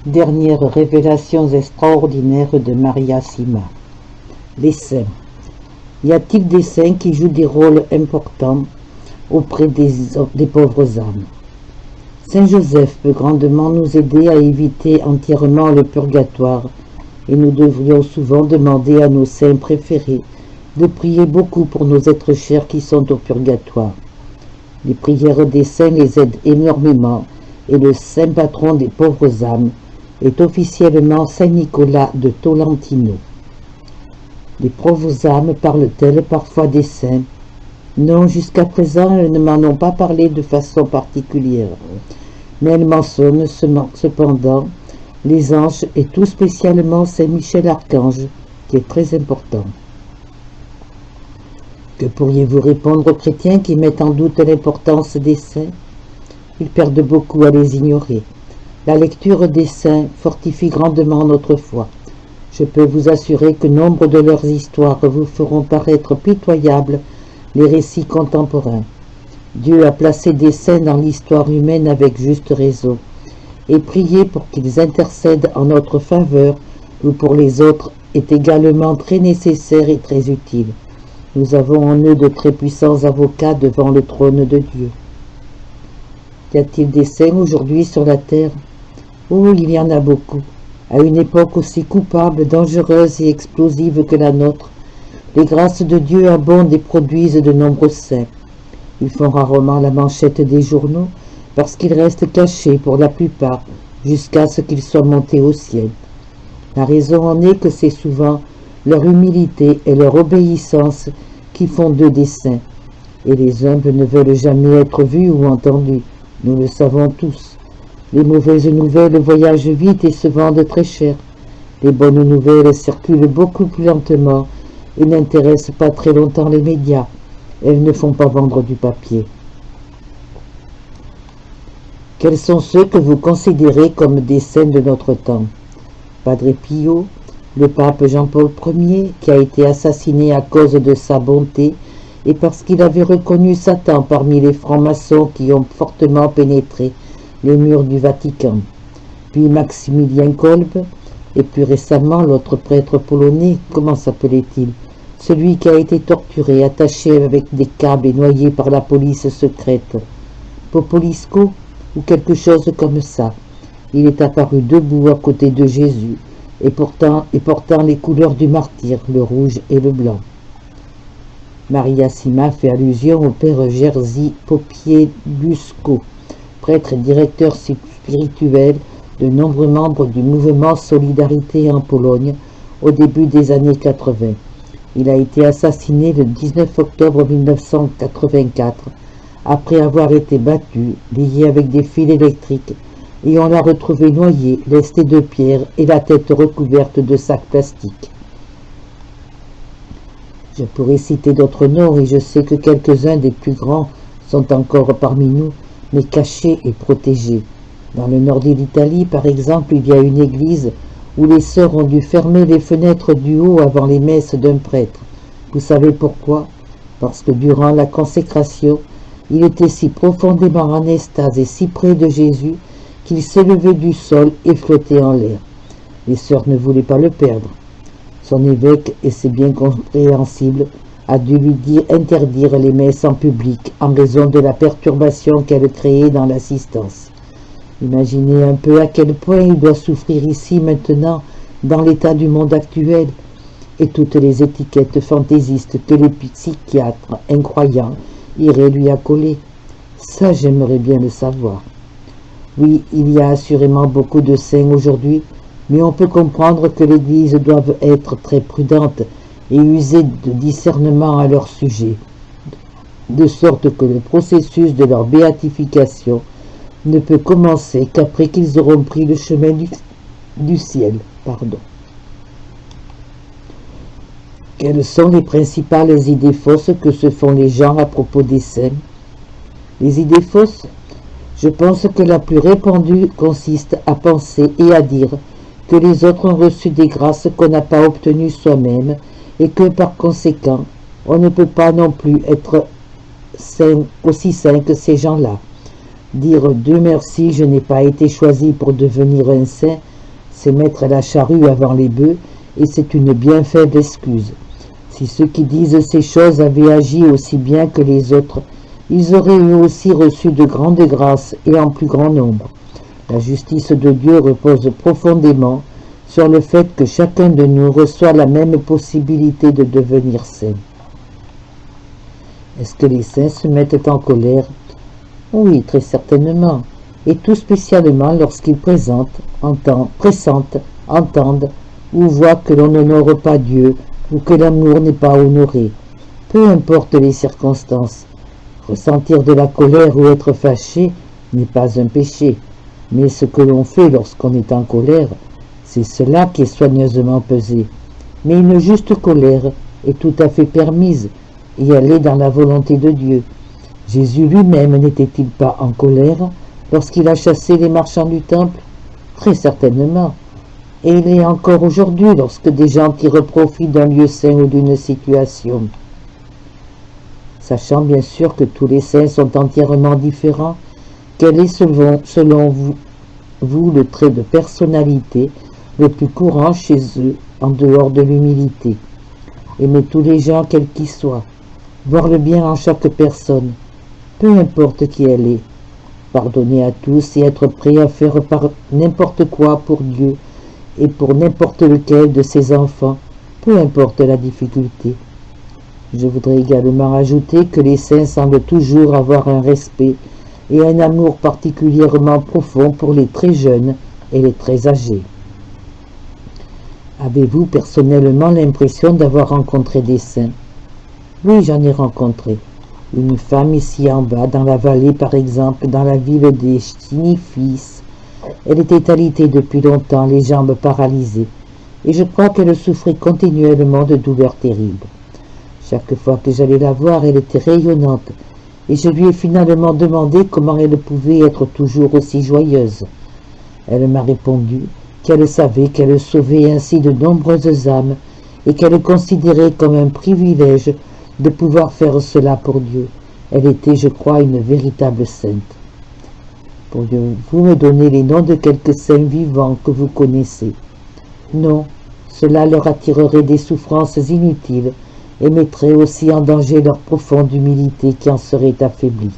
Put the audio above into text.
Dernières révélations extraordinaires de Maria Sima. Les saints. Y a-t-il des saints qui jouent des rôles importants auprès des pauvres âmes? Saint Joseph peut grandement nous aider à éviter entièrement le purgatoire, et nous devrions souvent demander à nos saints préférés de prier beaucoup pour nos êtres chers qui sont au purgatoire. Les prières des saints les aident énormément, et le saint patron des pauvres âmes est officiellement Saint Nicolas de Tolentino. Les pauvres âmes parlent-elles parfois des saints? Non, jusqu'à présent, elles ne m'en ont pas parlé de façon particulière, mais elles mentionnent cependant les anges et tout spécialement Saint Michel Archange, qui est très important. Que pourriez-vous répondre aux chrétiens qui mettent en doute l'importance des saints? Ils perdent beaucoup à les ignorer. La lecture des saints fortifie grandement notre foi. Je peux vous assurer que nombre de leurs histoires vous feront paraître pitoyables les récits contemporains. Dieu a placé des saints dans l'histoire humaine avec juste raison, et prier pour qu'ils intercèdent en notre faveur ou pour les autres est également très nécessaire et très utile. Nous avons en eux de très puissants avocats devant le trône de Dieu. Y a-t-il des saints aujourd'hui sur la terre? Oh, il y en a beaucoup. À une époque aussi coupable, dangereuse et explosive que la nôtre, les grâces de Dieu abondent et produisent de nombreux saints. Ils font rarement la manchette des journaux parce qu'ils restent cachés pour la plupart jusqu'à ce qu'ils soient montés au ciel. La raison en est que c'est souvent leur humilité et leur obéissance qui font d'eux des saints. Et les humbles ne veulent jamais être vus ou entendus. Nous le savons tous. Les mauvaises nouvelles voyagent vite et se vendent très cher. Les bonnes nouvelles circulent beaucoup plus lentement et n'intéressent pas très longtemps les médias. Elles ne font pas vendre du papier. Quels sont ceux que vous considérez comme des saints de notre temps? Padre Pio, le pape Jean-Paul Ier, qui a été assassiné à cause de sa bonté et parce qu'il avait reconnu Satan parmi les francs-maçons qui ont fortement pénétré les murs du Vatican. Puis Maximilien Kolbe, et plus récemment l'autre prêtre polonais, comment s'appelait-il? Celui qui a été torturé, attaché avec des câbles et noyé par la police secrète. Popolisco ou quelque chose comme ça. Il est apparu debout à côté de Jésus, et portant les couleurs du martyr, le rouge et le blanc. Maria Sima fait allusion au père Jerzy Popielusco, prêtre et directeur spirituel de nombreux membres du mouvement Solidarité en Pologne au début des années 80. Il a été assassiné le 19 octobre 1984 après avoir été battu, lié avec des fils électriques, et on l'a retrouvé noyé, lesté de pierre et la tête recouverte de sacs plastiques. Je pourrais citer d'autres noms et je sais que quelques-uns des plus grands sont encore parmi nous, mais cachés et protégés. Dans le nord de l'Italie, par exemple, il y a une église où les sœurs ont dû fermer les fenêtres du haut avant les messes d'un prêtre. Vous savez pourquoi? Parce que durant la consécration, il était si profondément en extase et si près de Jésus qu'il s'élevait du sol et flottait en l'air. Les sœurs ne voulaient pas le perdre. Son évêque, et c'est bien compréhensible, a dû lui interdire les messes en public en raison de la perturbation qu'elle créait dans l'assistance. Imaginez un peu à quel point il doit souffrir ici maintenant, dans l'état du monde actuel, et toutes les étiquettes fantaisistes que les psychiatres incroyants iraient lui accoler. Ça, j'aimerais bien le savoir. Oui, il y a assurément beaucoup de saints aujourd'hui, mais on peut comprendre que l'Église doive être très prudente et user de discernement à leur sujet, de sorte que le processus de leur béatification ne peut commencer qu'après qu'ils auront pris le chemin du ciel. Quelles sont les principales idées fausses que se font les gens à propos des saints? Les idées fausses? Je pense que la plus répandue consiste à penser et à dire que les autres ont reçu des grâces qu'on n'a pas obtenues soi-même et que par conséquent, on ne peut pas non plus être aussi saint que ces gens-là. Dire « Dieu merci, je n'ai pas été choisi pour devenir un saint » c'est mettre la charrue avant les bœufs, et c'est une bien faible excuse. Si ceux qui disent ces choses avaient agi aussi bien que les autres, ils auraient eux aussi reçu de grandes grâces et en plus grand nombre. La justice de Dieu repose profondément sur le fait que chacun de nous reçoit la même possibilité de devenir saint. Est-ce que les saints se mettent en colère? Oui, très certainement, et tout spécialement lorsqu'ils pressentent, entendent ou voient que l'on n'honore pas Dieu ou que l'amour n'est pas honoré. Peu importe les circonstances, ressentir de la colère ou être fâché n'est pas un péché, mais ce que l'on fait lorsqu'on est en colère, c'est cela qui est soigneusement pesé. Mais une juste colère est tout à fait permise, et elle est dans la volonté de Dieu. Jésus lui-même n'était-il pas en colère lorsqu'il a chassé les marchands du temple? Très certainement. Et il est encore aujourd'hui lorsque des gens tirent profit d'un lieu saint ou d'une situation. Sachant bien sûr que tous les saints sont entièrement différents, quel est selon vous le trait de personnalité le plus courant chez eux en dehors de l'humilité? Aimer tous les gens quels qu'ils soient, voir le bien en chaque personne, peu importe qui elle est, pardonner à tous et être prêt à faire n'importe quoi pour Dieu et pour n'importe lequel de ses enfants, peu importe la difficulté. Je voudrais également ajouter que les saints semblent toujours avoir un respect et un amour particulièrement profond pour les très jeunes et les très âgés. Avez-vous personnellement l'impression d'avoir rencontré des saints? Oui, j'en ai rencontré. Une femme ici en bas, dans la vallée par exemple, dans la ville des Chinifis. Elle était alitée depuis longtemps, les jambes paralysées, et je crois qu'elle souffrait continuellement de douleurs terribles. Chaque fois que j'allais la voir, elle était rayonnante, et je lui ai finalement demandé comment elle pouvait être toujours aussi joyeuse. Elle m'a répondu qu'elle savait qu'elle sauvait ainsi de nombreuses âmes, et qu'elle considérait comme un privilège de pouvoir faire cela pour Dieu. Elle était, je crois, une véritable sainte. Pourriez-vous me donner les noms de quelques saints vivants que vous connaissez? Non, cela leur attirerait des souffrances inutiles et mettrait aussi en danger leur profonde humilité qui en serait affaiblie.